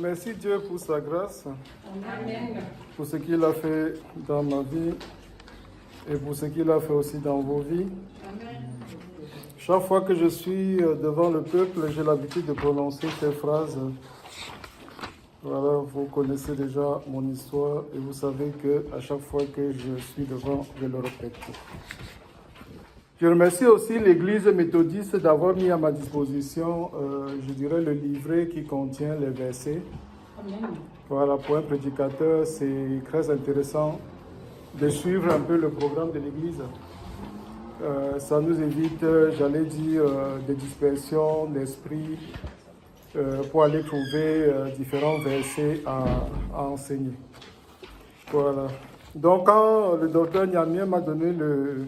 remercie Dieu pour sa grâce, Amen. pour ce qu'il a fait dans ma vie et pour ce qu'il a fait aussi dans vos vies. Amen. Chaque fois que je suis devant le peuple, j'ai l'habitude de prononcer ces phrases. Voilà, vous connaissez déjà mon histoire et vous savez qu'à chaque fois que je suis devant, je le répète. Je remercie aussi l'Église méthodiste d'avoir mis à ma disposition, je dirais, le livret qui contient les versets. Amen. Voilà, pour un prédicateur, c'est très intéressant de suivre un peu le programme de l'Église. Ça nous évite, j'allais dire, des dispersions d'esprit pour aller trouver différents versets à enseigner. Voilà. Donc, quand le docteur Niamien m'a donné le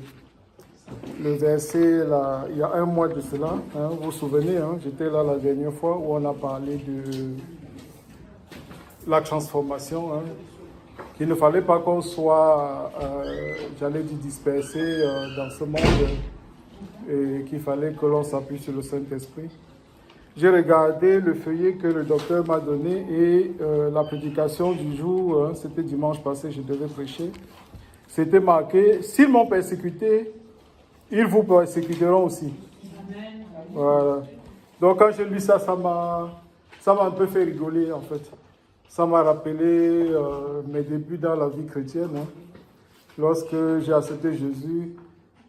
verset, là, il y a un mois de cela, hein, vous vous souvenez, hein, j'étais là la dernière fois où on a parlé de la transformation, hein, qu'il ne fallait pas qu'on soit, j'allais dire, dispersé dans ce monde et qu'il fallait que l'on s'appuie sur le Saint-Esprit. J'ai regardé le feuillet que le docteur m'a donné et la prédication du jour, hein, c'était dimanche passé, je devais prêcher, c'était marqué « S'ils m'ont persécuté, ils vous persécuteront aussi. » Voilà. Donc quand j'ai lu ça, ça m'a un peu fait rigoler en fait. Ça m'a rappelé mes débuts dans la vie chrétienne, hein, lorsque j'ai accepté Jésus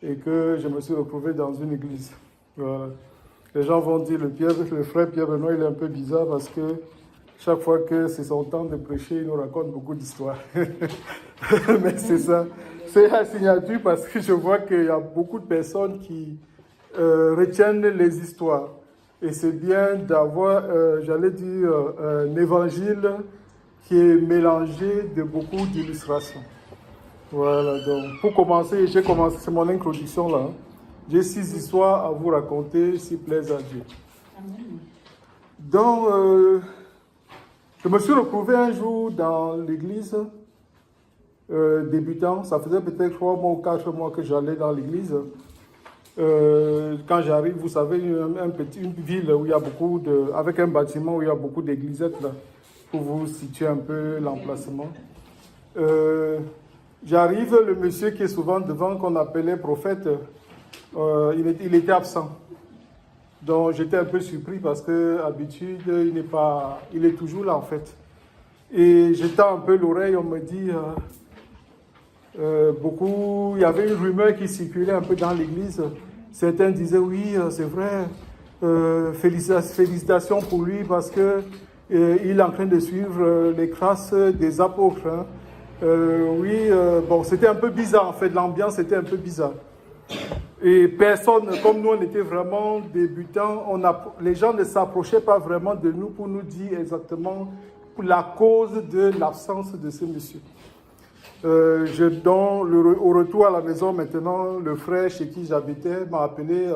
et que je me suis retrouvé dans une église. Voilà. Les gens vont dire le frère Pierre Benoît, il est un peu bizarre parce que chaque fois que c'est son temps de prêcher, il nous raconte beaucoup d'histoires. Mais c'est ça. C'est la signature parce que je vois qu'il y a beaucoup de personnes qui retiennent les histoires. Et c'est bien d'avoir, j'allais dire, un évangile qui est mélangé de beaucoup d'illustrations. Voilà, donc pour commencer, c'est mon introduction là. J'ai 6 histoires à vous raconter, s'il plaise à Dieu. Amen. Donc, je me suis retrouvé un jour dans l'église, débutant. Ça faisait peut-être 3 mois ou 4 mois que j'allais dans l'église. Quand j'arrive, vous savez, une ville où il y a beaucoup avec un bâtiment où il y a beaucoup d'églisettes là, pour vous situer un peu l'emplacement. J'arrive, le monsieur qui est souvent devant, qu'on appelait prophète, il était absent. Donc j'étais un peu surpris parce que d'habitude, il est toujours là en fait. Et j'étais un peu l'oreille, on me dit, il y avait une rumeur qui circulait un peu dans l'église. Certains disaient oui, c'est vrai, félicitations pour lui parce que il est en train de suivre les traces des apôtres. Hein. Bon, c'était un peu bizarre en fait, l'ambiance était un peu bizarre. Et personne, comme nous on était vraiment débutants, les gens ne s'approchaient pas vraiment de nous pour nous dire exactement la cause de l'absence de ce monsieur. Au retour à la maison maintenant, le frère chez qui j'habitais m'a appelé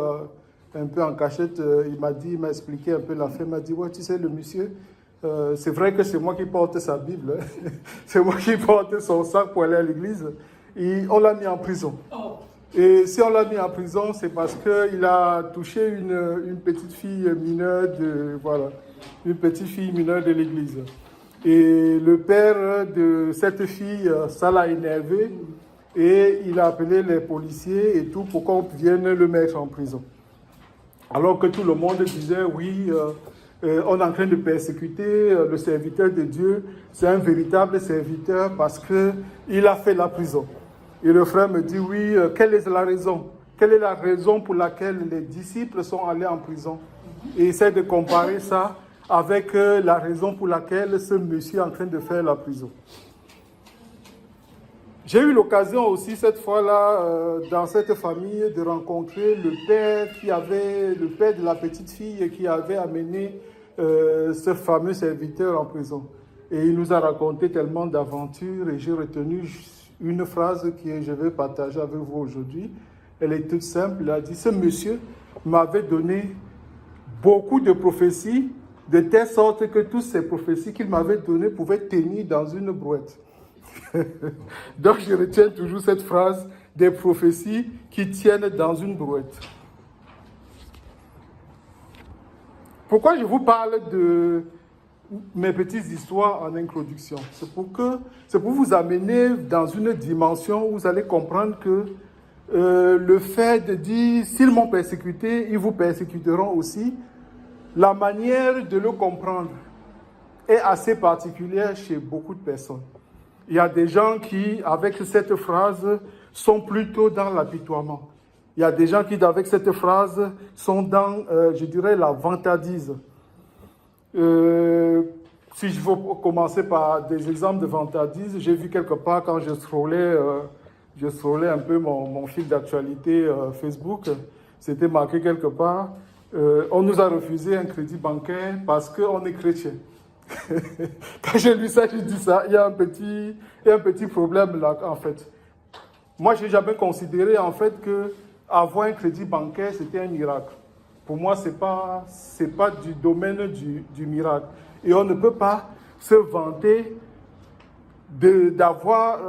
un peu en cachette, il m'a expliqué un peu l'affaire, il m'a dit, ouais, tu sais, le monsieur, c'est vrai que c'est moi qui porte sa Bible, hein. C'est moi qui porte son sac pour aller à l'église, et on l'a mis en prison. Et si on l'a mis en prison, c'est parce qu'il a touché une petite fille mineure une petite fille mineure de l'église. Et le père de cette fille, ça l'a énervé et il a appelé les policiers et tout pour qu'on vienne le mettre en prison. Alors que tout le monde disait, oui, on est en train de persécuter le serviteur de Dieu, c'est un véritable serviteur parce qu'il a fait la prison. Et le frère me dit, oui, quelle est la raison? Quelle est la raison pour laquelle les disciples sont allés en prison? Et essaie de comparer ça avec la raison pour laquelle ce monsieur est en train de faire la prison. J'ai eu l'occasion aussi cette fois-là, dans cette famille, de rencontrer le père de la petite fille qui avait amené ce fameux serviteur en prison. Et il nous a raconté tellement d'aventures et j'ai retenu une phrase que je vais partager avec vous aujourd'hui. Elle est toute simple. Il a dit, ce monsieur m'avait donné beaucoup de prophéties, de telle sorte que toutes ces prophéties qu'il m'avait données pouvaient tenir dans une brouette. Donc je retiens toujours cette phrase, des prophéties qui tiennent dans une brouette. Pourquoi je vous parle mes petites histoires en introduction. C'est pour vous amener dans une dimension où vous allez comprendre que le fait de dire, s'ils m'ont persécuté, ils vous persécuteront aussi, la manière de le comprendre est assez particulière chez beaucoup de personnes. Il y a des gens qui, avec cette phrase, sont plutôt dans l'apitoiement. Il y a des gens qui, avec cette phrase, sont dans, je dirais, la vantardise. Si je veux commencer par des exemples de vantardise, j'ai vu quelque part quand je scrollais un peu mon fil d'actualité Facebook, c'était marqué quelque part, on nous a refusé un crédit bancaire parce qu'on est chrétien. Quand j'ai lu ça, j'ai dit ça, il y a un petit problème là, en fait. Moi, je n'ai jamais considéré, en fait, que avoir un crédit bancaire, c'était un miracle. Pour moi, ce n'est pas du domaine du miracle. Et on ne peut pas se vanter d'avoir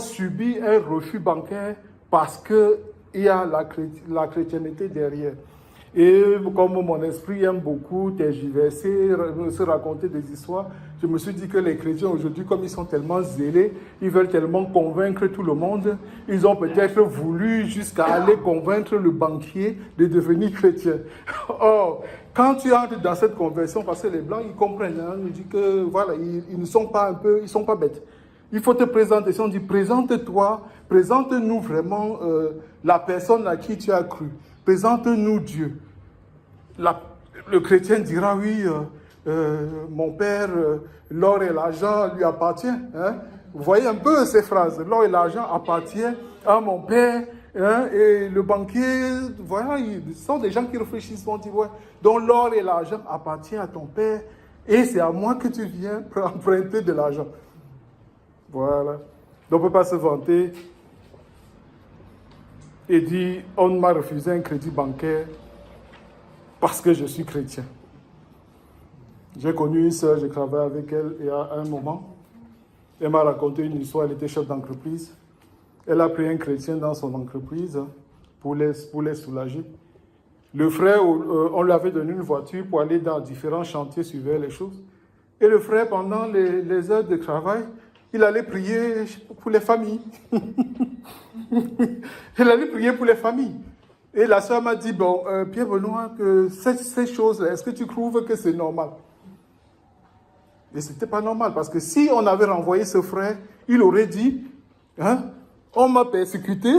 subi un refus bancaire parce qu'il y a la chrétienté derrière. Et comme mon esprit aime beaucoup tergiverser, se raconter des histoires, je me suis dit que les chrétiens aujourd'hui, comme ils sont tellement zélés, ils veulent tellement convaincre tout le monde, ils ont peut-être voulu jusqu'à aller convaincre le banquier de devenir chrétien. Or, quand tu entres dans cette conversion, parce que les Blancs, ils comprennent, hein, ils disent que voilà, ils ne sont pas ils sont pas bêtes. Il faut te présenter. Si on dit présente-toi, présente-nous vraiment la personne à qui tu as cru. Présente-nous Dieu. Le chrétien dira oui, mon père, l'or et l'argent lui appartiennent. Hein? Vous voyez un peu ces phrases. L'or et l'argent appartiennent à mon père. Hein? Et le banquier, voilà, ils sont des gens qui réfléchissent, vont dire, ouais, donc l'or et l'argent appartiennent à ton père et c'est à moi que tu viens emprunter de l'argent. Voilà. Donc on ne peut pas se vanter et dire, on m'a refusé un crédit bancaire parce que je suis chrétien. J'ai connu une sœur, j'ai travaillé avec elle il y a un moment. Elle m'a raconté une histoire, elle était chef d'entreprise. Elle a pris un chrétien dans son entreprise pour les soulager. Le frère, on lui avait donné une voiture pour aller dans différents chantiers, suivre les choses. Et le frère, pendant les heures de travail, il allait prier pour les familles. Il allait prier pour les familles. Et la sœur m'a dit, bon, Pierre-Benoît, que ces choses-là, est-ce que tu trouves que c'est normal? Et ce n'était pas normal, parce que si on avait renvoyé ce frère, il aurait dit, hein, on m'a persécuté,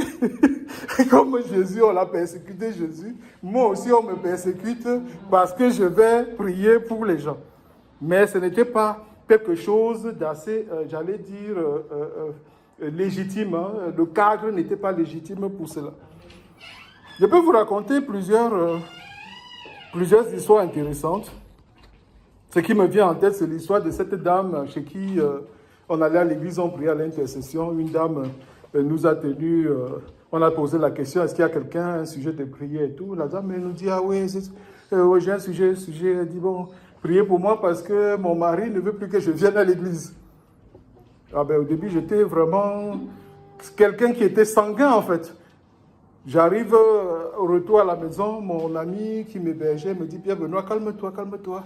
comme Jésus, on l'a persécuté, Jésus. Moi aussi, on me persécute parce que je vais prier pour les gens. Mais ce n'était pas quelque chose d'assez, j'allais dire, légitime. Hein. Le cadre n'était pas légitime pour cela. Je peux vous raconter plusieurs histoires intéressantes. Ce qui me vient en tête, c'est l'histoire de cette dame chez qui on allait à l'église, on priait à l'intercession. Une dame nous a tenus, on a posé la question, est-ce qu'il y a quelqu'un, un sujet de prière et tout. La dame elle nous dit, ah oui, ouais, j'ai un sujet. Elle dit, bon, priez pour moi parce que mon mari ne veut plus que je vienne à l'église. Ah ben, au début, j'étais vraiment quelqu'un qui était sanguin en fait. J'arrive au retour à la maison, mon ami qui m'hébergeait me dit, Pierre-Benoît, calme-toi, calme-toi.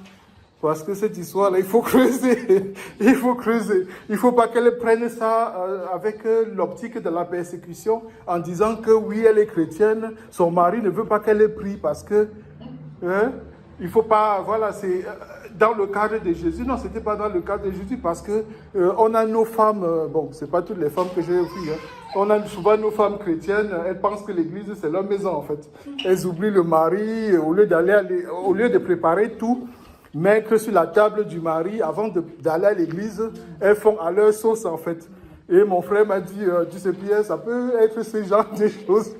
Parce que cette histoire-là, il faut creuser. Il faut creuser. Il ne faut pas qu'elle prenne ça avec l'optique de la persécution en disant que oui, elle est chrétienne, son mari ne veut pas qu'elle prie parce que il ne faut pas, voilà, c'est dans le cadre de Jésus. Non, ce n'était pas dans le cadre de Jésus parce que on a nos femmes, bon, ce n'est pas toutes les femmes que j'ai vues, hein. On a souvent nos femmes chrétiennes, elles pensent que l'église c'est leur maison en fait. Elles oublient le mari, au lieu de préparer tout, mettre sur la table du mari avant d'aller à l'église, elles font à leur sauce en fait. Et mon frère m'a dit, tu sais Pierre, ça peut être ce genre de choses.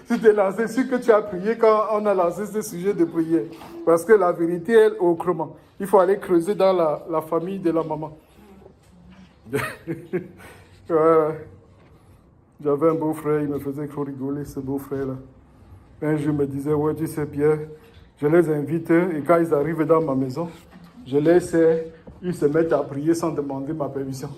Tu t'es lancé sur que tu as prié quand on a lancé ce sujet de prière. Parce que la vérité est autrement. Il faut aller creuser dans la famille de la maman. Voilà. J'avais un beau-frère, il me faisait trop rigoler, ce beau-frère-là. Un jour, il me disait, ouais, tu sais Pierre, je les invite et quand ils arrivent dans ma maison, je les sais, ils se mettent à prier sans demander ma permission.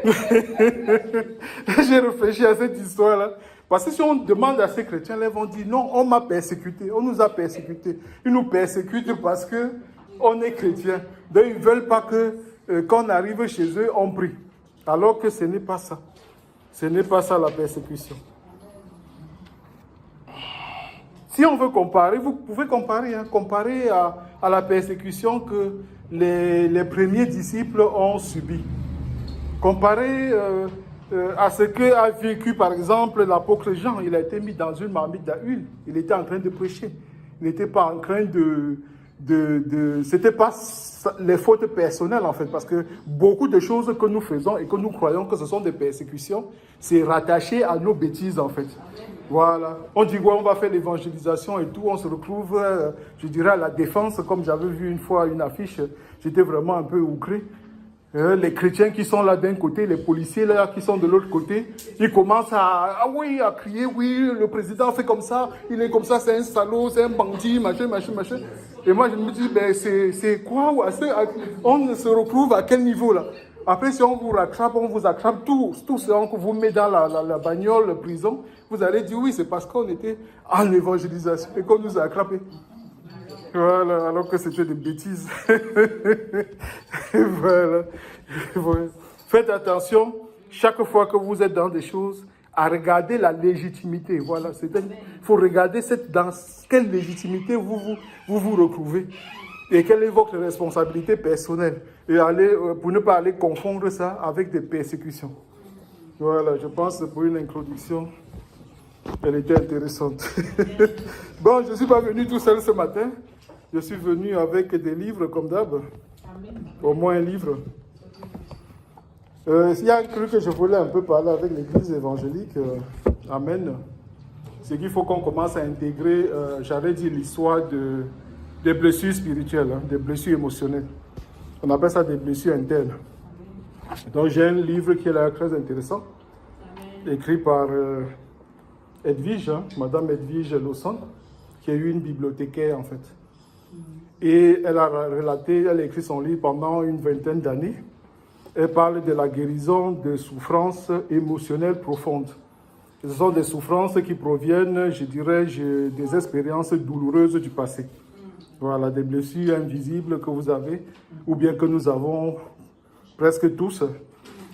J'ai réfléchi à cette histoire-là. Parce que si on demande à ces chrétiens, ils vont dire non, on m'a persécuté, on nous a persécutés. Ils nous persécutent parce que on est chrétien. Donc ils ne veulent pas que quand on arrive chez eux, on prie. Alors que ce n'est pas ça. Ce n'est pas ça la persécution. Si on veut comparer, vous pouvez comparer, comparer à la persécution que les premiers disciples ont subie. Comparer à ce qu'a vécu par exemple l'apôtre Jean. Il a été mis dans une marmite d'huile. Il était en train de prêcher. Il n'était pas en train c'était pas les fautes personnelles en fait, parce que beaucoup de choses que nous faisons et que nous croyons que ce sont des persécutions, c'est rattaché à nos bêtises en fait. Voilà. On dit ouais, on va faire l'évangélisation et tout, on se retrouve, je dirais, à la défense, comme j'avais vu une fois une affiche, j'étais vraiment un peu outré. Les chrétiens qui sont là d'un côté, les policiers là qui sont de l'autre côté, ils commencent à crier, oui, le président fait comme ça, il est comme ça, c'est un salaud, c'est un bandit, machin. Et moi je me dis, ben c'est quoi? On se retrouve à quel niveau là? Après si on vous rattrape, on vous attrape tous, on vous met dans la bagnole, prison, vous allez dire oui, c'est parce qu'on était en évangélisation et qu'on nous a attrapés. Voilà, alors que c'était des bêtises. Voilà. Faites attention, chaque fois que vous êtes dans des choses, à regarder la légitimité. Voilà, il faut regarder dans quelle légitimité vous retrouvez et quelle est votre responsabilité personnelle. Et pour ne pas aller confondre ça avec des persécutions. Voilà, je pense que pour une introduction, elle était intéressante. Bon, je ne suis pas venu tout seul ce matin. Je suis venu avec des livres comme d'hab. Au moins un livre. Il y a un truc que je voulais un peu parler avec l'église évangélique. Amen. C'est qu'il faut qu'on commence à intégrer, j'allais dire, l'histoire des blessures spirituelles, des blessures émotionnelles. On appelle ça des blessures internes. Donc j'ai un livre qui est là très intéressant, écrit par Edwige, Madame Edwige Lawson, qui est une bibliothécaire en fait. Et elle a écrit son livre pendant une vingtaine d'années. Elle parle de la guérison de souffrances émotionnelles profondes. Ce sont des souffrances qui proviennent, je dirais, des expériences douloureuses du passé. Voilà, des blessures invisibles que vous avez, ou bien que nous avons presque tous,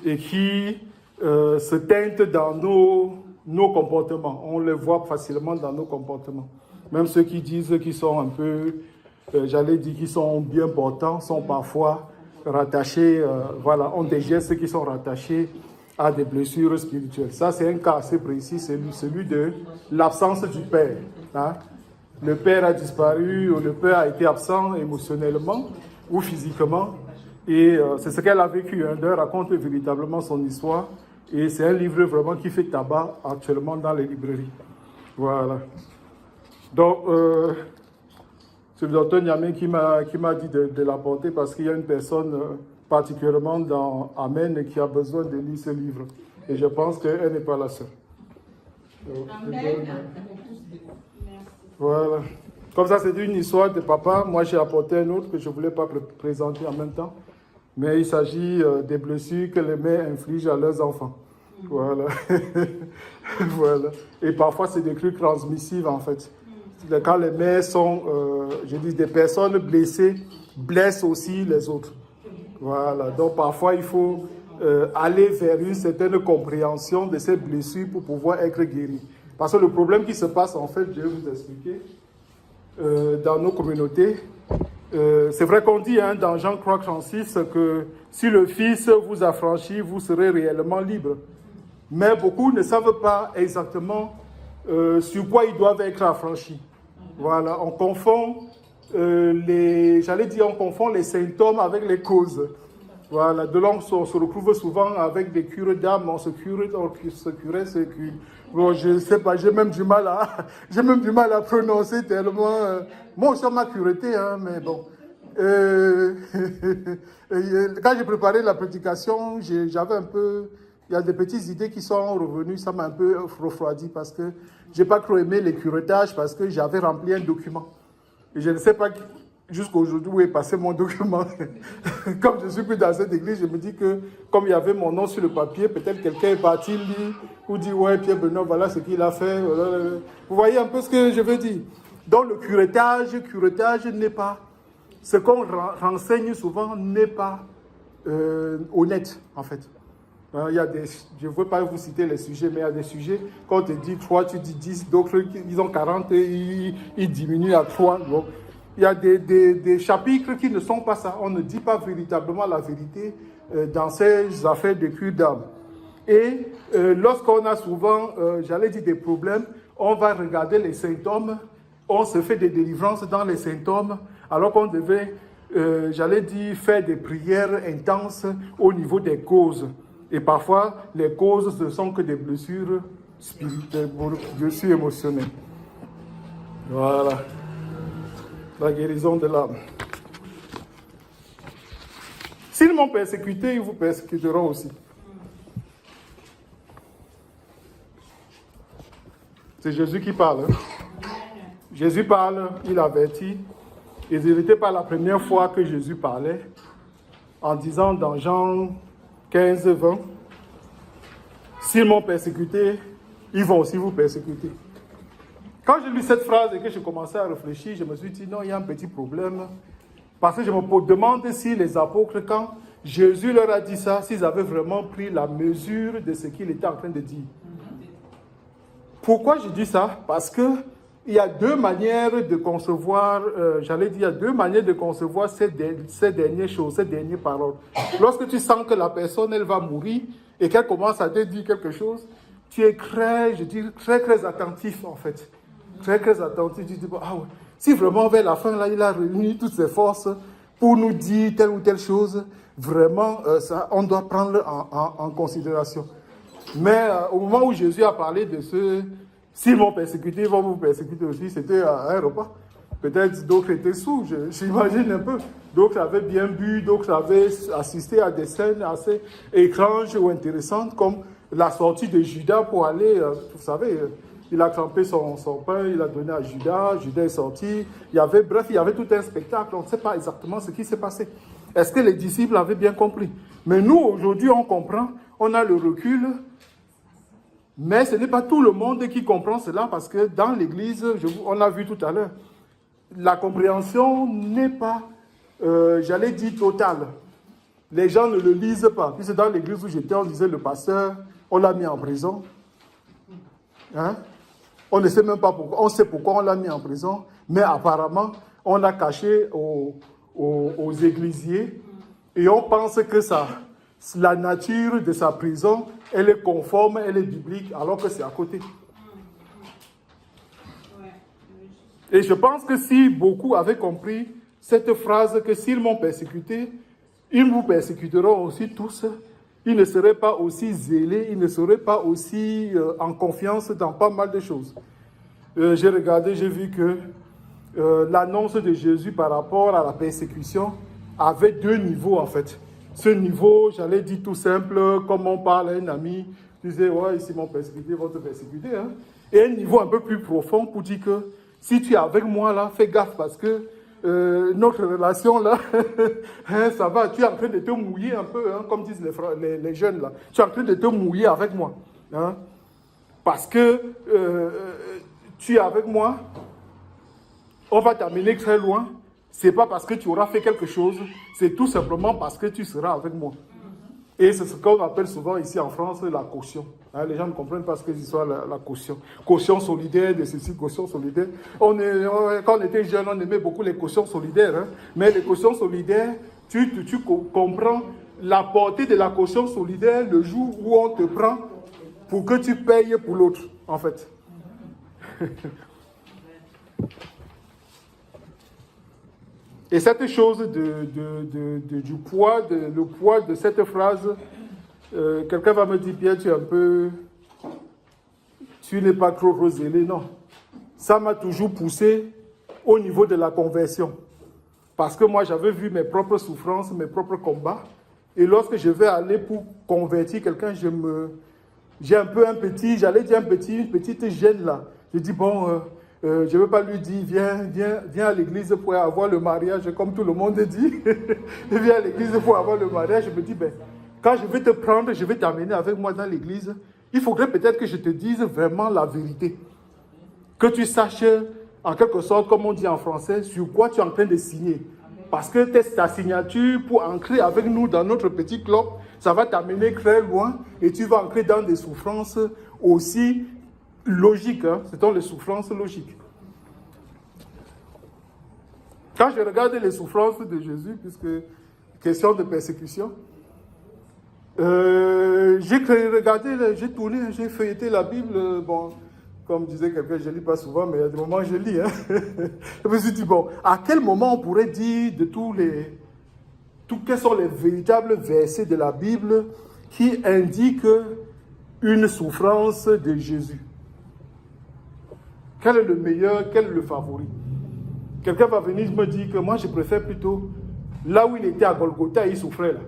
et qui se teintent dans nos comportements. On les voit facilement dans nos comportements. Même ceux qui disent qu'ils sont un peu, j'allais dire qu'ils sont bien portants, sont parfois rattachés, ont des gestes qui sont rattachés à des blessures spirituelles. Ça, c'est un cas assez précis, c'est celui de l'absence du père. Hein. Le père a disparu, ou le père a été absent émotionnellement ou physiquement. Et c'est ce qu'elle a vécu. Elle raconte véritablement son histoire. Et c'est un livre vraiment qui fait tabac actuellement dans les librairies. Voilà. Donc, c'est le docteur Niamé qui m'a dit de l'apporter parce qu'il y a une personne particulièrement dans Amen qui a besoin de lire ce livre. Et je pense qu'elle n'est pas la seule. Amen. Voilà. Comme ça, c'est une histoire de papa. Moi, j'ai apporté un autre que je ne voulais pas présenter en même temps. Mais il s'agit des blessures que les mères infligent à leurs enfants. Voilà. Voilà. Et parfois, c'est des trucs transmissifs, en fait. Quand les mères sont, des personnes blessées, blessent aussi les autres. Voilà. Donc, parfois, il faut aller vers une certaine compréhension de ces blessures pour pouvoir être guéri. Parce que le problème qui se passe, en fait, je vais vous expliquer, dans nos communautés, c'est vrai qu'on dit dans Jean 3,36 que si le Fils vous affranchit, vous serez réellement libre. Mais beaucoup ne savent pas exactement sur quoi ils doivent être affranchis. Voilà, on confond les symptômes avec les causes. Voilà, de là on se retrouve souvent avec des cures d'âme, on se curait. Bon, je ne sais pas, j'ai même du mal à prononcer tellement. Moi aussi on m'a cureté, mais bon. Quand j'ai préparé la prédication, j'avais un peu. Il y a des petites idées qui sont revenues, ça m'a un peu refroidi parce que je n'ai pas trop aimé les curetages parce que j'avais rempli un document. Et je ne sais pas jusqu'à aujourd'hui où est passé mon document. Comme je ne suis plus dans cette église, je me dis que comme il y avait mon nom sur le papier, peut-être quelqu'un est parti lire ou dit ouais, Pierre Benoît, voilà ce qu'il a fait. Vous voyez un peu ce que je veux dire. Donc le curetage n'est pas ce qu'on renseigne souvent n'est pas honnête, en fait. Il y a je ne veux pas vous citer les sujets, mais il y a des sujets, quand on te dit 3, tu dis 10, d'autres, ils ont 40 et ils diminuent à 3. Donc, il y a des chapitres qui ne sont pas ça. On ne dit pas véritablement la vérité dans ces affaires de cure d'âme. Et lorsqu'on a souvent, j'allais dire des problèmes, on va regarder les symptômes, on se fait des délivrances dans les symptômes, alors qu'on devait, j'allais dire, faire des prières intenses au niveau des causes. Et parfois, les causes ne sont que des blessures spirituelles, blessures émotionnelles. Voilà. La guérison de l'âme. S'ils m'ont persécuté, ils vous persécuteront aussi. C'est Jésus qui parle. Jésus parle, il avertit. Et ce n'était pas la première fois que Jésus parlait, en disant dans Jean 15, 20, s'ils m'ont persécuté, ils vont aussi vous persécuter. Quand j'ai lu cette phrase et que j'ai commencé à réfléchir, je me suis dit, non, il y a un petit problème. Parce que je me demande si les apôtres, quand Jésus leur a dit ça, s'ils avaient vraiment pris la mesure de ce qu'il était en train de dire. Pourquoi je dis ça? Parce que il y a deux manières de concevoir, il y a deux manières de concevoir ces dernières choses, ces dernières paroles. Lorsque tu sens que la personne, elle va mourir et qu'elle commence à te dire quelque chose, tu es très attentif en fait. Très attentif. Tu te dis, ah ouais, si vraiment vers la fin, là, il a réuni toutes ses forces pour nous dire telle ou telle chose, vraiment, ça, on doit prendre en considération. Mais au moment où Jésus a parlé de ce... S'ils m'ont persécuté, ils vont vous persécuter aussi. C'était à un repas. Peut-être d'autres étaient sous, j'imagine un peu. D'autres avaient bien bu, d'autres avaient assisté à des scènes assez étranges ou intéressantes, comme la sortie de Judas pour aller, vous savez, il a trempé son pain, il a donné à Judas, Judas est sorti. Il y avait tout un spectacle, on ne sait pas exactement ce qui s'est passé. Est-ce que les disciples avaient bien compris? Mais nous, aujourd'hui, on comprend, on a le recul. Mais ce n'est pas tout le monde qui comprend cela parce que dans l'Église, on a vu tout à l'heure, la compréhension n'est pas, j'allais dire, totale. Les gens ne le lisent pas. Puisque dans l'Église où j'étais, on disait le pasteur, on l'a mis en prison. Hein? On ne sait même pas pourquoi. On sait pourquoi on l'a mis en prison, mais apparemment, on l'a caché aux églisiers et on pense que la nature de sa prison, elle est conforme, elle est biblique, alors que c'est à côté. Et je pense que si beaucoup avaient compris cette phrase, que s'ils m'ont persécuté, ils vous persécuteront aussi tous, ils ne seraient pas aussi zélés, ils ne seraient pas aussi en confiance dans pas mal de choses. J'ai regardé, j'ai vu que l'annonce de Jésus par rapport à la persécution avait deux niveaux en fait. Ce niveau, j'allais dire tout simple, comme on parle à un ami, tu disais, ouais, ici m'ont persécuté, ils vont te persécuter. Hein? Et un niveau un peu plus profond pour dire que si tu es avec moi là, fais gaffe parce que notre relation là, hein, ça va, tu es en train de te mouiller un peu, hein, comme disent les jeunes là. Tu es en train de te mouiller avec moi. Hein? Parce que tu es avec moi, on va t'amener très loin. Ce n'est pas parce que tu auras fait quelque chose, c'est tout simplement parce que tu seras avec moi. Et c'est ce qu'on appelle souvent ici en France la caution. Hein, les gens ne comprennent pas ce que c'est la caution. Caution solidaire, de ceci, caution solidaire. Quand on était jeune, on aimait beaucoup les cautions solidaires. Hein, mais les cautions solidaires, tu comprends la portée de la caution solidaire le jour où on te prend pour que tu payes pour l'autre, en fait. Et cette chose du poids, le poids de cette phrase, quelqu'un va me dire, Pierre, tu n'es pas trop zélé. Non. Ça m'a toujours poussé au niveau de la conversion. Parce que moi, j'avais vu mes propres souffrances, mes propres combats. Et lorsque je vais aller pour convertir quelqu'un, j'ai un peu une petite gêne là. Je dis, bon... je ne veux pas lui dire, viens à l'église pour avoir le mariage, comme tout le monde dit. Viens à l'église pour avoir le mariage. Je me dis, quand je vais te prendre, je vais t'amener avec moi dans l'église. Il faudrait peut-être que je te dise vraiment la vérité. Que tu saches, en quelque sorte, comme on dit en français, sur quoi tu es en train de signer. parce que ta signature pour ancrer avec nous dans notre petit club, ça va t'amener très loin et tu vas ancrer dans des souffrances aussi logiques. Hein? Ce sont les souffrances logiques. Quand je regarde les souffrances de Jésus, puisque question de persécution, j'ai regardé, j'ai tourné, j'ai feuilleté la Bible. Bon, comme disait quelqu'un, je ne lis pas souvent, mais il y a des moments où je lis. Hein. Je me suis dit, bon, à quel moment on pourrait dire de quels sont les véritables versets de la Bible qui indiquent une souffrance de Jésus? Quel est le meilleur, quel est le favori? Quelqu'un va venir me dire que moi, je préfère plutôt là où il était à Golgotha, il souffrait là.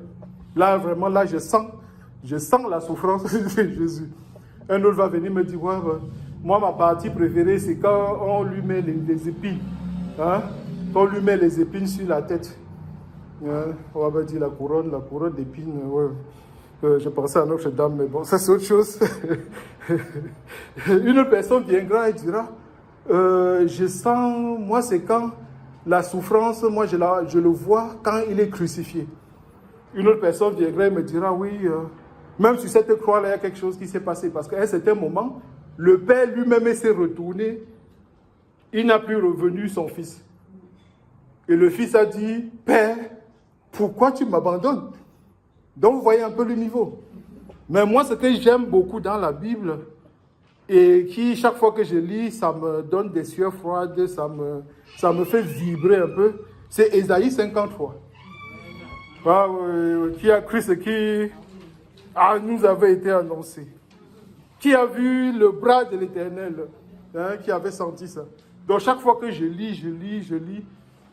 Là, vraiment, là, je sens la souffrance de Jésus. Un autre va venir me dire, ouais, moi, ma partie préférée, c'est quand on lui met les épines. Hein? Quand on lui met les épines sur la tête. Hein? On va me dire la couronne d'épines. Ouais. Je pensais à Notre-Dame, mais bon, ça c'est autre chose. Une personne viendra et dira, je sens, moi c'est quand la souffrance, moi je le vois quand il est crucifié. Une autre personne viendra et me dira, oui, même sur cette croix-là, il y a quelque chose qui s'est passé. Parce qu'à un certain moment, le Père lui-même s'est retourné, il n'a plus revenu son Fils. Et le Fils a dit, Père, pourquoi tu m'abandonnes? Donc vous voyez un peu le niveau. Mais moi, ce que j'aime beaucoup dans la Bible, et qui, chaque fois que je lis, ça me donne des sueurs froides, ça me fait vibrer un peu, c'est Ésaïe 53. Qui a cru ce qui nous avait été annoncé? Qui a vu le bras de l'Éternel, qui avait senti ça? Donc chaque fois que je lis,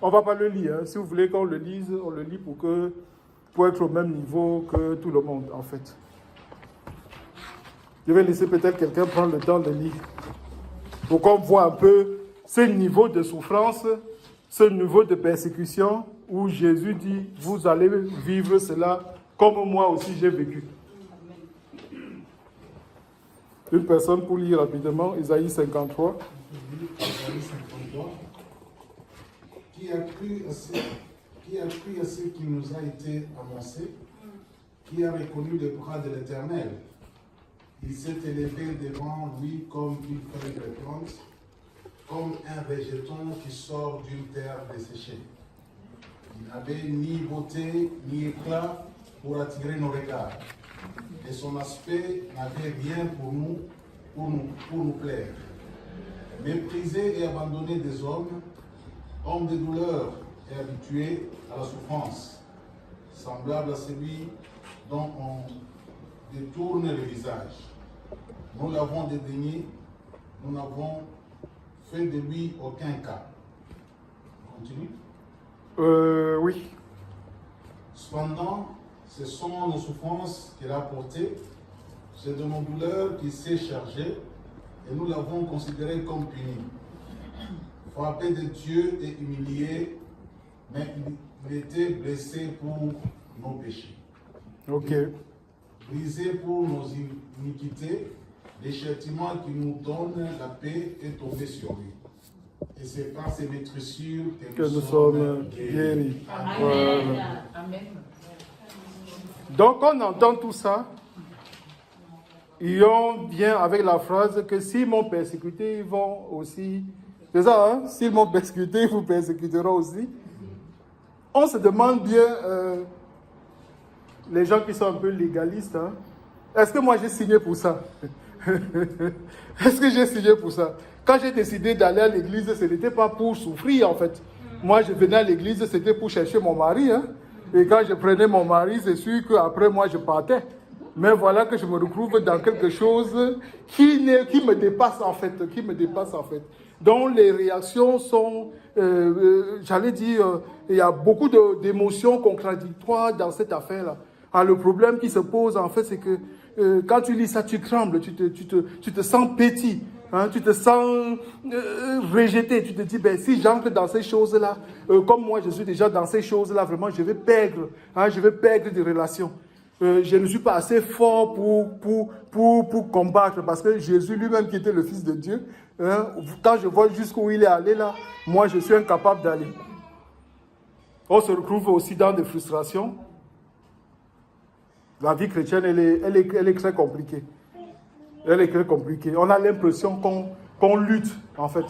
on ne va pas le lire. Hein. Si vous voulez qu'on le lise, on le lit pour être au même niveau que tout le monde, en fait. Je vais laisser peut-être quelqu'un prendre le temps de lire. Pour qu'on voit un peu ce niveau de souffrance, ce niveau de persécution, où Jésus dit, vous allez vivre cela comme moi aussi j'ai vécu. Une personne pour lire rapidement, Isaïe 53. Isaïe 53. Qui a cru à ce qui nous a été annoncé? Qui a reconnu le bras de l'Éternel? Il s'est élevé devant lui comme une feuille de plante, comme un végéton qui sort d'une terre desséchée. Il n'avait ni beauté ni éclat pour attirer nos regards, et son aspect n'avait rien pour nous plaire. Méprisé et abandonné des hommes, homme de douleur et habitué à la souffrance, semblable à celui dont on détourne le visage. Nous l'avons dédaigné, nous n'avons fait de lui aucun cas. On continue? Oui. Cependant, ce sont nos souffrances qu'il a portées, c'est de nos douleurs qu'il s'est chargé, et nous l'avons considéré comme puni. Frappé de Dieu et humilié, mais il était blessé pour nos péchés. Ok. Brisé pour nos iniquités, le châtiment qui nous donne la paix est tombé sur lui. Et c'est par ces maîtrissures que nous sommes guéris. Amen. Amen. Donc on entend tout ça, et on vient avec la phrase que s'ils m'ont persécuté, ils vont aussi... C'est ça, hein? S'ils m'ont persécuté, ils vous persécuteront aussi. On se demande bien, les gens qui sont un peu légalistes, hein, est-ce que moi j'ai signé pour ça? Est-ce que j'ai signé pour ça? Quand j'ai décidé d'aller à l'église, ce n'était pas pour souffrir en fait. Moi je venais à l'église, c'était pour chercher mon mari. Hein. Et quand je prenais mon mari, c'est sûr qu'après moi je partais. Mais voilà que je me retrouve dans quelque chose qui me dépasse en fait. Donc les réactions sont, j'allais dire, il y a beaucoup d'émotions contradictoires dans cette affaire-là. Ah, le problème qui se pose en fait, c'est que quand tu lis ça, tu trembles, tu te sens petit, hein, tu te sens rejeté. Tu te dis, ben, si j'entre dans ces choses-là, comme moi je suis déjà dans ces choses-là, vraiment je vais perdre des relations. Je ne suis pas assez fort pour combattre, parce que Jésus lui-même qui était le Fils de Dieu, hein, quand je vois jusqu'où il est allé là, moi je suis incapable d'aller. On se retrouve aussi dans des frustrations. La vie chrétienne, elle est très compliquée. Elle est très compliquée. On a l'impression qu'on lutte, en fait.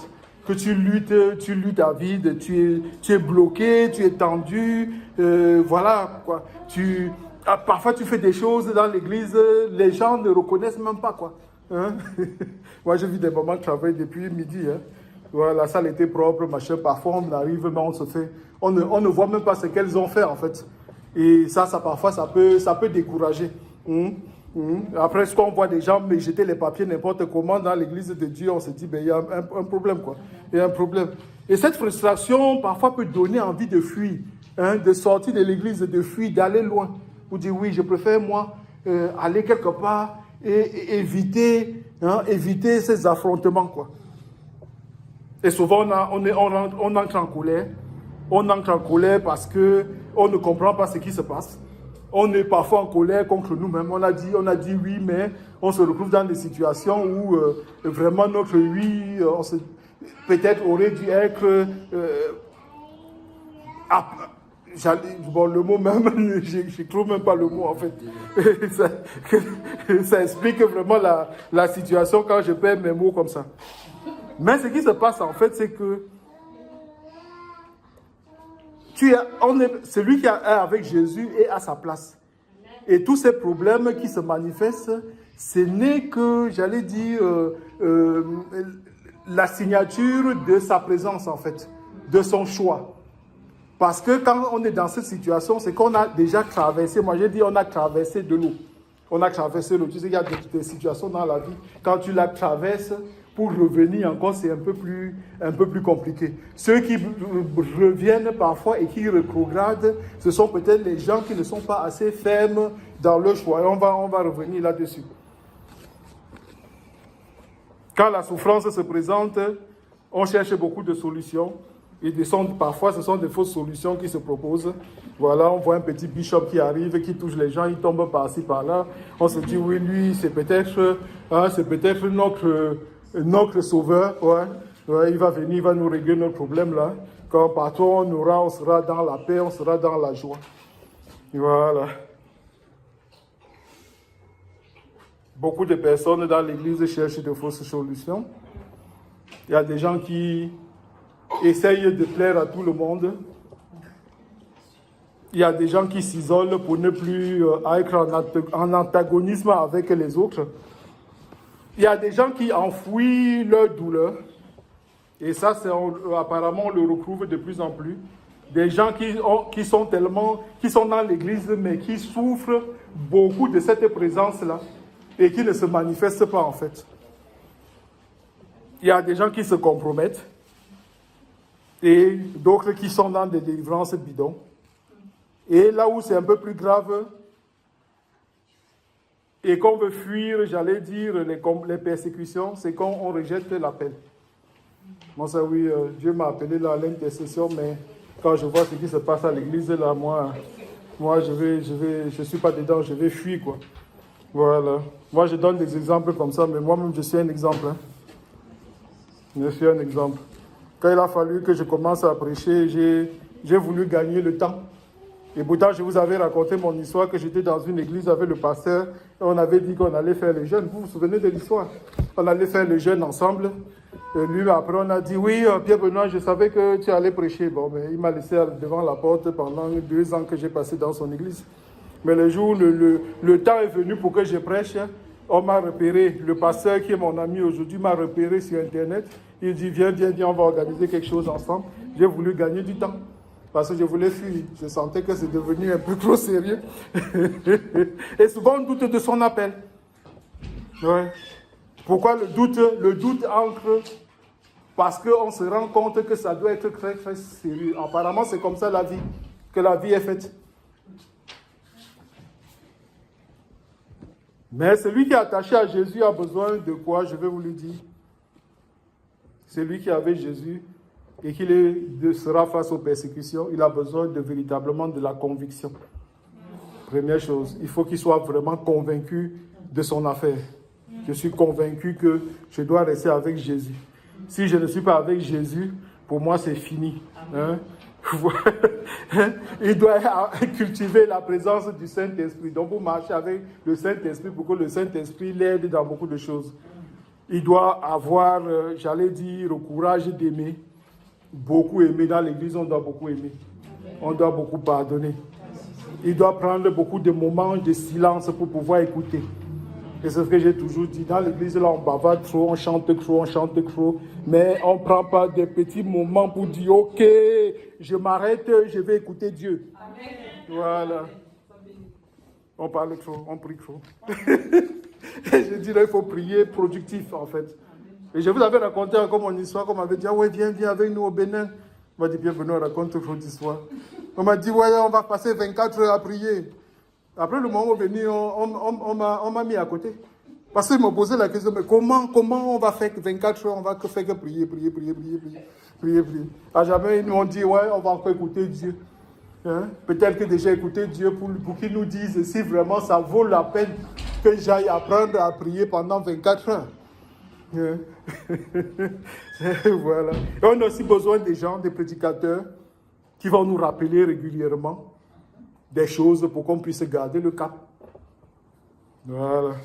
Que tu luttes à vide, tu es bloqué, tu es tendu, voilà, quoi. Parfois, tu fais des choses dans l'église, les gens ne reconnaissent même pas, quoi. Hein? Moi, j'ai vu des mamans qui travaillent depuis midi, hein. Voilà, la salle était propre, machin. Parfois, on arrive, mais on ne voit même pas ce qu'elles ont fait, en fait. Et parfois, ça peut décourager. Après, ce qu'on voit des gens me jeter les papiers n'importe comment dans l'église de Dieu, on se dit, ben, il y a un problème, quoi. Il y a un problème. Et cette frustration, parfois, peut donner envie de fuir, hein, de sortir de l'église, de fuir, d'aller loin. Vous dites, oui, je préfère, moi, aller quelque part et éviter ces affrontements, quoi. Et souvent, on entre en colère. On entre en colère parce qu'on ne comprend pas ce qui se passe. On est parfois en colère contre nous-mêmes. On a dit oui, mais on se retrouve dans des situations où vraiment notre oui, peut-être aurait dû être... le mot même, je ne trouve même pas le mot en fait. Ça explique vraiment la situation quand je perds mes mots comme ça. Mais ce qui se passe en fait, c'est que celui qui est avec Jésus est à sa place. Et tous ces problèmes qui se manifestent, ce n'est que, j'allais dire, la signature de sa présence en fait, de son choix. Parce que quand on est dans cette situation, c'est qu'on a déjà traversé, moi j'ai dit on a traversé de l'eau. On a traversé l'eau. Tu sais qu'il y a des situations dans la vie, quand tu la traverses, pour revenir encore, c'est un peu plus compliqué. Ceux qui reviennent parfois et qui rétrogradent, ce sont peut-être les gens qui ne sont pas assez fermes dans leur choix. Et on va revenir là-dessus. Quand la souffrance se présente, on cherche beaucoup de solutions. Et parfois, ce sont des fausses solutions qui se proposent. Voilà, on voit un petit bishop qui arrive, qui touche les gens, il tombe par-ci, par-là. On se dit, oui, lui, c'est peut-être notre sauveur. Ouais, il va venir, il va nous régler notre problème là. Quand partout on sera dans la paix, on sera dans la joie. Voilà. Beaucoup de personnes dans l'église cherchent de fausses solutions. Il y a des gens qui essayent de plaire à tout le monde. Il y a des gens qui s'isolent pour ne plus être en antagonisme avec les autres. Il y a des gens qui enfouissent leur douleur. Et ça, apparemment, on le retrouve de plus en plus. Des gens qui sont dans l'église, mais qui souffrent beaucoup de cette présence-là et qui ne se manifestent pas, en fait. Il y a des gens qui se compromettent et d'autres qui sont dans des délivrances bidons. Et là où c'est un peu plus grave et qu'on veut fuir, j'allais dire, les persécutions, c'est quand on rejette l'appel. Moi, ça oui, Dieu m'a appelé là à l'intercession, mais quand je vois ce qui se passe à l'église, là, moi je suis pas dedans, je vais fuir, quoi. Voilà. Moi, je donne des exemples comme ça, mais moi-même, je suis un exemple. Hein. Je suis un exemple. Quand il a fallu que je commence à prêcher, j'ai voulu gagner le temps. Et pourtant, je vous avais raconté mon histoire, que j'étais dans une église avec le pasteur, et on avait dit qu'on allait faire le jeûne. Vous vous souvenez de l'histoire? On allait faire le jeûne ensemble. Et lui, après, on a dit, oui, Pierre-Benoît, je savais que tu allais prêcher. Bon, mais il m'a laissé devant la porte pendant 2 ans que j'ai passé dans son église. Mais le jour, le temps est venu pour que je prêche. On m'a repéré, le pasteur qui est mon ami aujourd'hui m'a repéré sur Internet. Il dit, viens, on va organiser quelque chose ensemble. J'ai voulu gagner du temps. Parce que je voulais fuir. Je sentais que c'est devenu un peu trop sérieux. Et souvent, on doute de son appel. Ouais. Pourquoi le doute? Le doute entre... Parce qu'on se rend compte que ça doit être très, très sérieux. Apparemment, c'est comme ça la vie, que la vie est faite. Mais celui qui est attaché à Jésus a besoin de quoi? Je vais vous le dire. Celui qui est avec Jésus et qui sera face aux persécutions, il a besoin véritablement de la conviction. Première chose, il faut qu'il soit vraiment convaincu de son affaire. Je suis convaincu que je dois rester avec Jésus. Si je ne suis pas avec Jésus, pour moi c'est fini. Hein? Il doit cultiver la présence du Saint-Esprit. Donc, vous marchez avec le Saint-Esprit pour que le Saint-Esprit l'aide dans beaucoup de choses. Il doit avoir, j'allais dire, le courage d'aimer. Beaucoup aimer. Dans l'église, on doit beaucoup aimer. On doit beaucoup pardonner. Il doit prendre beaucoup de moments de silence pour pouvoir écouter. Et c'est ce que j'ai toujours dit. Dans l'église, là, on bavarde trop, on chante trop. Mais on ne prend pas des petits moments pour dire, OK, je m'arrête, je vais écouter Dieu. Amen. Voilà. On parle trop, on prie trop. Et je dis là, il faut prier productif, en fait. Et je vous avais raconté encore mon histoire, comme on m'avait dit, ah ouais, viens avec nous au Bénin. On m'a dit, bienvenue, on raconte votre histoire. On m'a dit, ouais, on va passer 24 heures à prier. Après le moment venu, on m'a mis à côté. Parce qu'ils m'ont posé la question, mais comment on va faire 24 heures, on va faire que prier. À jamais, ils nous ont dit, ouais, on va encore écouter Dieu. Hein? Peut-être que déjà écouter Dieu pour qu'il nous dise si vraiment ça vaut la peine que j'aille apprendre à prier pendant 24 heures. Hein? Voilà. Et on a aussi besoin des gens, des prédicateurs, qui vont nous rappeler régulièrement des choses pour qu'on puisse garder le cap. Voilà.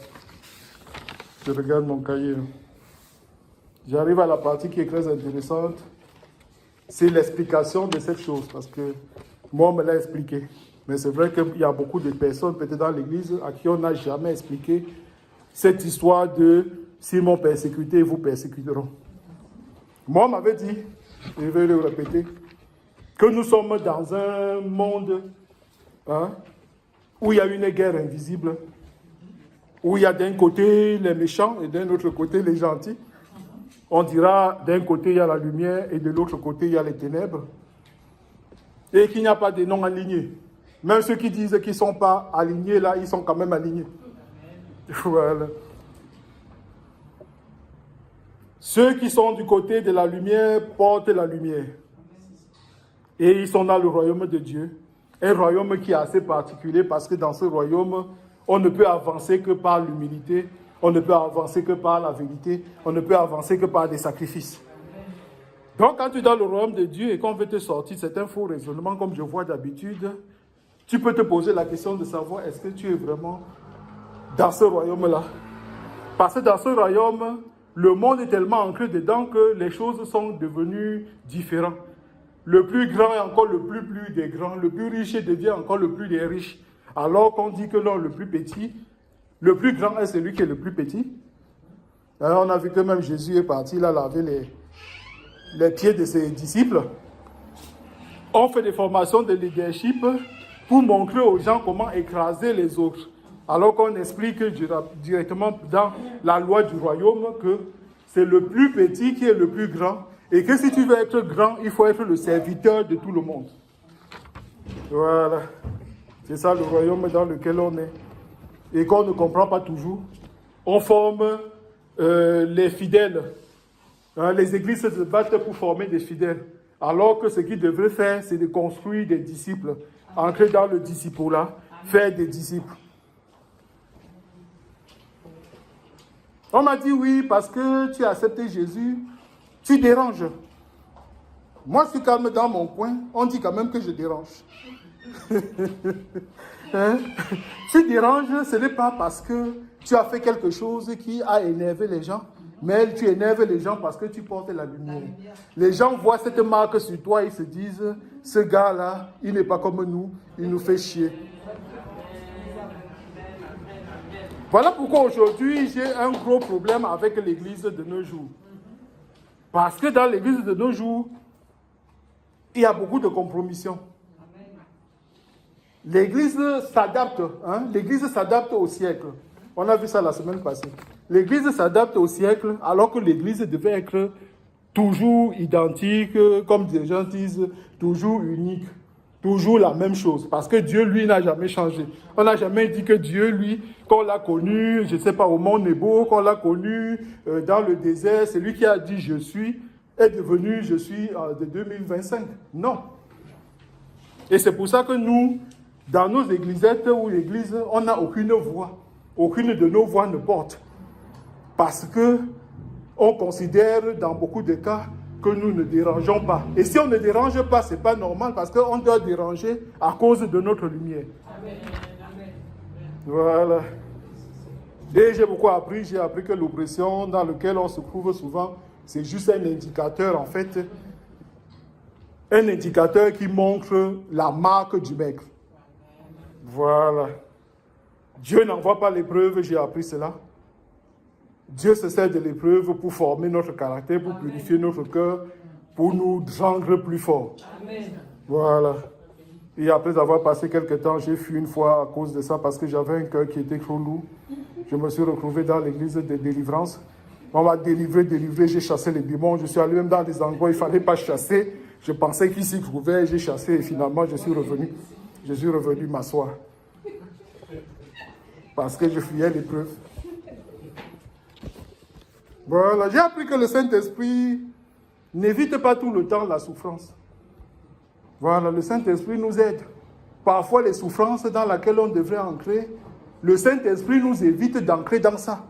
Je regarde mon cahier. J'arrive à la partie qui est très intéressante. C'est l'explication de cette chose. Parce que moi, on me l'a expliqué. Mais c'est vrai qu'il y a beaucoup de personnes, peut-être dans l'église, à qui on n'a jamais expliqué cette histoire de « si m'ont persécuté, ils vous persécuteront ». Moi, on m'avait dit, je vais le répéter, que nous sommes dans un monde où il y a une guerre invisible, où il y a d'un côté les méchants et d'un autre côté les gentils. On dira d'un côté il y a la lumière et de l'autre côté il y a les ténèbres. Et qu'il n'y a pas de non alignés. Même ceux qui disent qu'ils ne sont pas alignés, là, ils sont quand même alignés. Voilà. Ceux qui sont du côté de la lumière portent la lumière. Et ils sont dans le royaume de Dieu. Un royaume qui est assez particulier parce que dans ce royaume, on ne peut avancer que par l'humilité, on ne peut avancer que par la vérité, on ne peut avancer que par des sacrifices. Donc quand tu es dans le royaume de Dieu et qu'on veut te sortir, c'est un faux raisonnement comme je vois d'habitude, tu peux te poser la question de savoir est-ce que tu es vraiment dans ce royaume-là. Parce que dans ce royaume, le monde est tellement ancré dedans que les choses sont devenues différentes. Le plus grand est encore le plus des grands. Le plus riche devient encore le plus des riches. Alors qu'on dit que non, le plus petit, le plus grand est celui qui est le plus petit. Alors on a vu que même Jésus est parti, il a lavé les pieds de ses disciples. On fait des formations de leadership pour montrer aux gens comment écraser les autres. Alors qu'on explique directement dans la loi du royaume que c'est le plus petit qui est le plus grand. Et que si tu veux être grand, il faut être le serviteur de tout le monde. Voilà. C'est ça le royaume dans lequel on est. Et qu'on ne comprend pas toujours. On forme les fidèles. Les églises se battent pour former des fidèles. Alors que ce qu'ils devraient faire, c'est de construire des disciples. Entrer dans le disciple-là, faire des disciples. On m'a dit oui, parce que tu as accepté Jésus, tu déranges. Moi, je suis calme dans mon coin, on dit quand même que je dérange. Hein? Tu déranges, ce n'est pas parce que tu as fait quelque chose qui a énervé les gens, mais tu énerves les gens parce que tu portes la lumière. Les gens voient cette marque sur toi et se disent, ce gars-là, il n'est pas comme nous, il nous fait chier. Voilà pourquoi aujourd'hui, j'ai un gros problème avec l'église de nos jours. Parce que dans l'église de nos jours, il y a beaucoup de compromissions. L'église s'adapte, l'église s'adapte au siècle. On a vu ça la semaine passée. L'église s'adapte au siècle, alors que l'église devait être toujours identique, comme des gens disent, toujours unique, toujours la même chose. Parce que Dieu, lui, n'a jamais changé. On n'a jamais dit que Dieu, lui, qu'on l'a connu, je ne sais pas, au mont Nebo, qu'on l'a connu dans le désert, c'est lui qui a dit « je suis », est devenu « je suis » de 2025. Non. Et c'est pour ça que nous, dans nos églisettes ou l'église, on n'a aucune voix. Aucune de nos voix ne porte. Parce que on considère dans beaucoup de cas que nous ne dérangeons pas. Et si on ne dérange pas, ce n'est pas normal parce qu'on doit déranger à cause de notre lumière. Amen. Voilà. Et j'ai beaucoup appris, j'ai appris que l'oppression dans laquelle on se trouve souvent, c'est juste un indicateur en fait. Un indicateur qui montre la marque du maître. Voilà. Dieu n'envoie pas l'épreuve, j'ai appris cela. Dieu se sert de l'épreuve pour former notre caractère, pour purifier notre cœur, pour nous rendre plus forts. Amen. Voilà. Et après avoir passé quelques temps, j'ai fui une fois à cause de ça parce que j'avais un cœur qui était trop lourd. Je me suis retrouvé dans l'église de délivrance. On m'a délivré, j'ai chassé les démons. Je suis allé même dans des endroits où il ne fallait pas chasser. Je pensais qu'ils s'y trouvaient, j'ai chassé et finalement je suis revenu. Je suis revenu m'asseoir. Parce que je fuyais l'épreuve. Voilà, j'ai appris que le Saint-Esprit n'évite pas tout le temps la souffrance. Voilà, le Saint-Esprit nous aide. Parfois, les souffrances dans lesquelles on devrait ancrer, le Saint-Esprit nous évite d'ancrer dans ça.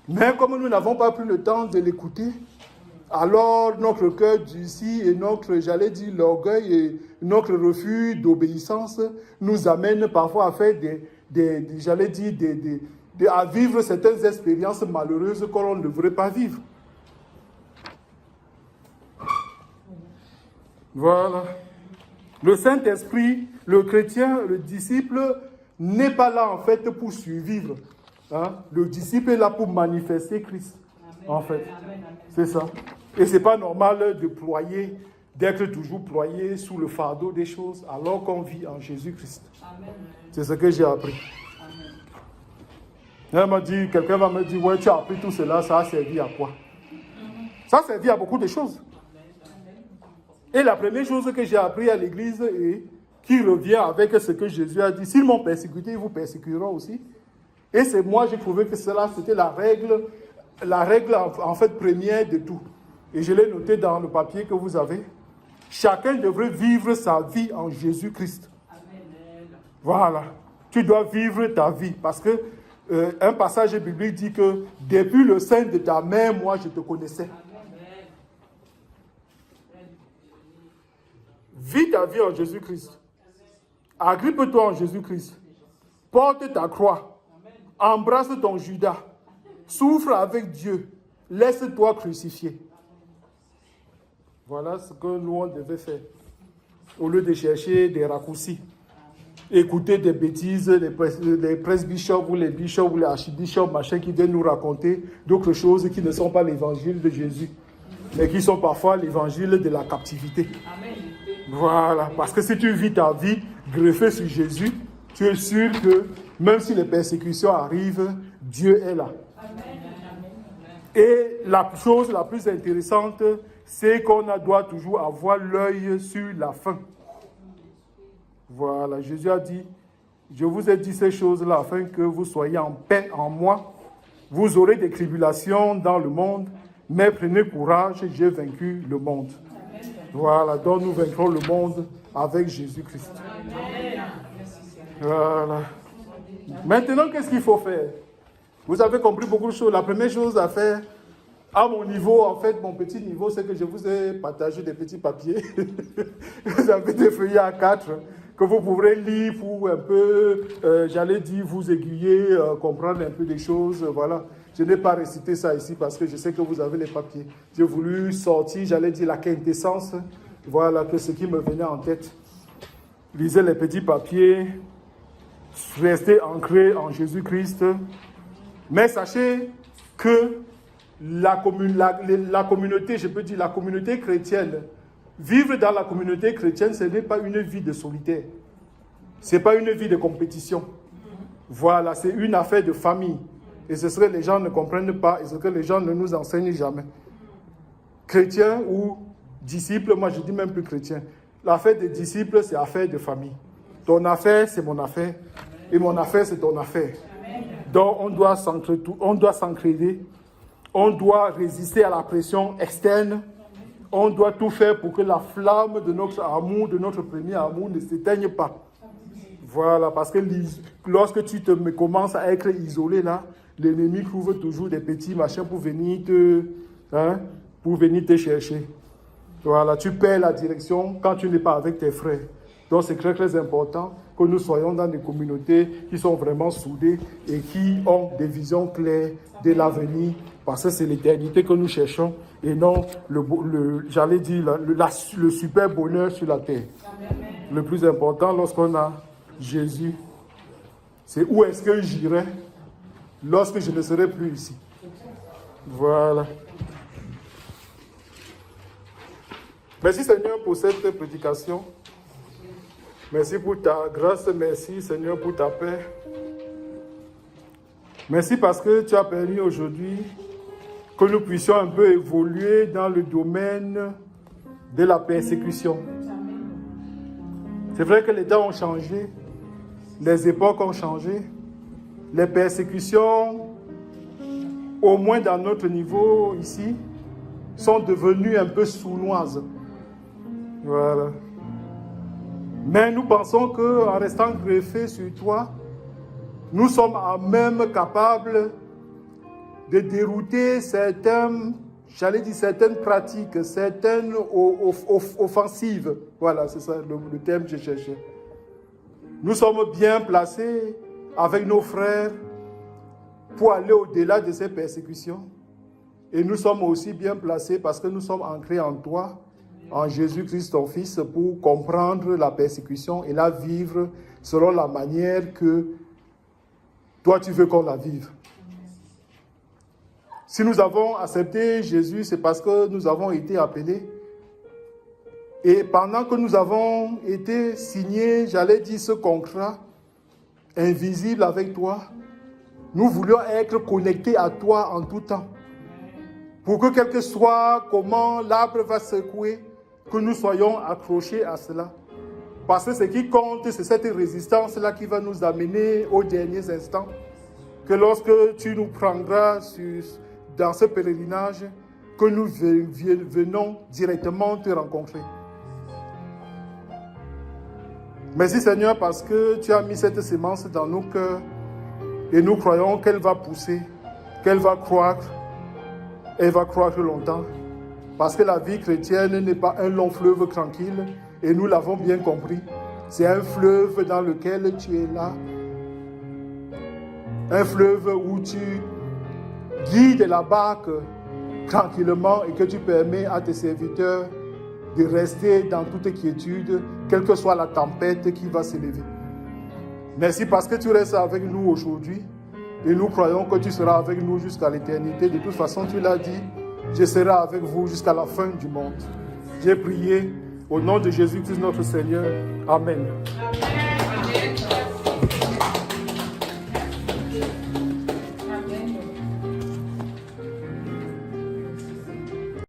Mais comme nous n'avons pas pris le temps de l'écouter, alors notre cœur durci et notre, j'allais dire, l'orgueil et notre refus d'obéissance nous amène parfois à faire à vivre certaines expériences malheureuses que l'on ne devrait pas vivre. Voilà. Le Saint-Esprit, le chrétien, le disciple, n'est pas là en fait pour survivre. Hein? Le disciple est là pour manifester Christ. Amen. En fait. Amen. C'est ça. Et ce n'est pas normal d'être toujours ployé sous le fardeau des choses alors qu'on vit en Jésus-Christ. Amen. C'est ce que j'ai appris. Quelqu'un va me dire, ouais, tu as appris tout cela, ça a servi à quoi? Ça a servi à beaucoup de choses. Et la première chose que j'ai appris à l'église et qui revient avec ce que Jésus a dit, s'ils m'ont persécuté, ils vous persécuteront aussi. Et c'est moi, j'ai trouvé que cela, c'était la règle en fait première de tout. Et je l'ai noté dans le papier que vous avez. Chacun devrait vivre sa vie en Jésus-Christ. Voilà. Tu dois vivre ta vie parce que un passage biblique dit que depuis le sein de ta mère, moi, je te connaissais. Vis ta vie en Jésus-Christ. Agrippe-toi en Jésus-Christ. Porte ta croix. Embrasse ton Judas. Souffre avec Dieu. Laisse-toi crucifier. Voilà ce que nous, on devait faire. Au lieu de chercher des raccourcis. Écouter des bêtises, les presbychops ou les bishops ou les archibishops, machin, qui viennent nous raconter d'autres choses qui ne sont pas l'évangile de Jésus, mais qui sont parfois l'évangile de la captivité. Amen. Voilà, parce que si tu vis ta vie greffée sur Jésus, tu es sûr que même si les persécutions arrivent, Dieu est là. Amen. Et la chose la plus intéressante, c'est qu'on doit toujours avoir l'œil sur la fin. Voilà, Jésus a dit, je vous ai dit ces choses-là afin que vous soyez en paix en moi. Vous aurez des tribulations dans le monde, mais prenez courage, j'ai vaincu le monde. Amen. Voilà, donc nous vaincrons le monde avec Jésus-Christ. Amen. Voilà. Maintenant, qu'est-ce qu'il faut faire? Vous avez compris beaucoup de choses. La première chose à faire, à mon niveau, en fait, mon petit niveau, c'est que je vous ai partagé des petits papiers. Vous avez des feuillets A4 que vous pourrez lire pour un peu, j'allais dire, vous aiguiller, comprendre un peu des choses. Voilà. Je n'ai pas récité ça ici parce que je sais que vous avez les papiers. J'ai voulu sortir, j'allais dire, la quintessence. Voilà, que ce qui me venait en tête. Lisez les petits papiers. Restez ancrés en Jésus-Christ. Mais sachez que la communauté, je peux dire la communauté chrétienne, vivre dans la communauté chrétienne, ce n'est pas une vie de solitaire. Ce n'est pas une vie de compétition. Voilà, c'est une affaire de famille. Et c'est ce que les gens ne comprennent pas et ce que les gens ne nous enseignent jamais. Chrétien ou disciple, moi je dis même plus chrétien. L'affaire des disciples, c'est affaire de famille. Ton affaire, c'est mon affaire. Et mon affaire, c'est ton affaire. Donc on doit s'entraider. On doit résister à la pression externe. On doit tout faire pour que la flamme de notre amour, de notre premier amour, ne s'éteigne pas. Voilà, parce que lorsque tu commences à être isolé là, l'ennemi trouve toujours des petits machins pour venir pour venir te chercher. Voilà, tu perds la direction quand tu n'es pas avec tes frères. Donc c'est très très important que nous soyons dans des communautés qui sont vraiment soudées et qui ont des visions claires de l'avenir, parce que c'est l'éternité que nous cherchons et non j'allais dire le super bonheur sur la terre. Le plus important lorsqu'on a Jésus, c'est où est-ce que j'irai lorsque je ne serai plus ici. Voilà. Merci Seigneur pour cette prédication. Merci pour ta grâce, merci Seigneur pour ta paix. Merci parce que tu as permis aujourd'hui que nous puissions un peu évoluer dans le domaine de la persécution. C'est vrai que les temps ont changé, les époques ont changé, les persécutions, au moins dans notre niveau ici, sont devenues un peu sournoises. Voilà. Mais nous pensons qu'en restant greffés sur toi, nous sommes même capables de dérouter certaines pratiques, certaines offensives. Voilà, c'est ça le terme que je cherchais. Nous sommes bien placés avec nos frères pour aller au-delà de ces persécutions. Et nous sommes aussi bien placés parce que nous sommes ancrés en toi, en Jésus-Christ, ton Fils, pour comprendre la persécution et la vivre selon la manière que toi, tu veux qu'on la vive. Si nous avons accepté Jésus, c'est parce que nous avons été appelés. Et pendant que nous avons été signés, j'allais dire ce contrat invisible avec toi, nous voulions être connectés à toi en tout temps. Pour que quel que soit comment l'arbre va secouer, que nous soyons accrochés à cela. Parce que ce qui compte, c'est cette résistance-là qui va nous amener aux derniers instants. Que lorsque tu nous prendras dans ce pèlerinage, que nous venons directement te rencontrer. Merci Seigneur parce que tu as mis cette semence dans nos cœurs et nous croyons qu'elle va pousser, qu'elle va croître. Elle va croître longtemps. Parce que la vie chrétienne n'est pas un long fleuve tranquille. Et nous l'avons bien compris. C'est un fleuve dans lequel tu es là. Un fleuve où tu guides la barque tranquillement et que tu permets à tes serviteurs de rester dans toute quiétude, quelle que soit la tempête qui va s'élever. Merci parce que tu restes avec nous aujourd'hui. Et nous croyons que tu seras avec nous jusqu'à l'éternité. De toute façon, tu l'as dit, je serai avec vous jusqu'à la fin du monde. J'ai prié au nom de Jésus-Christ notre Seigneur. Amen. Amen.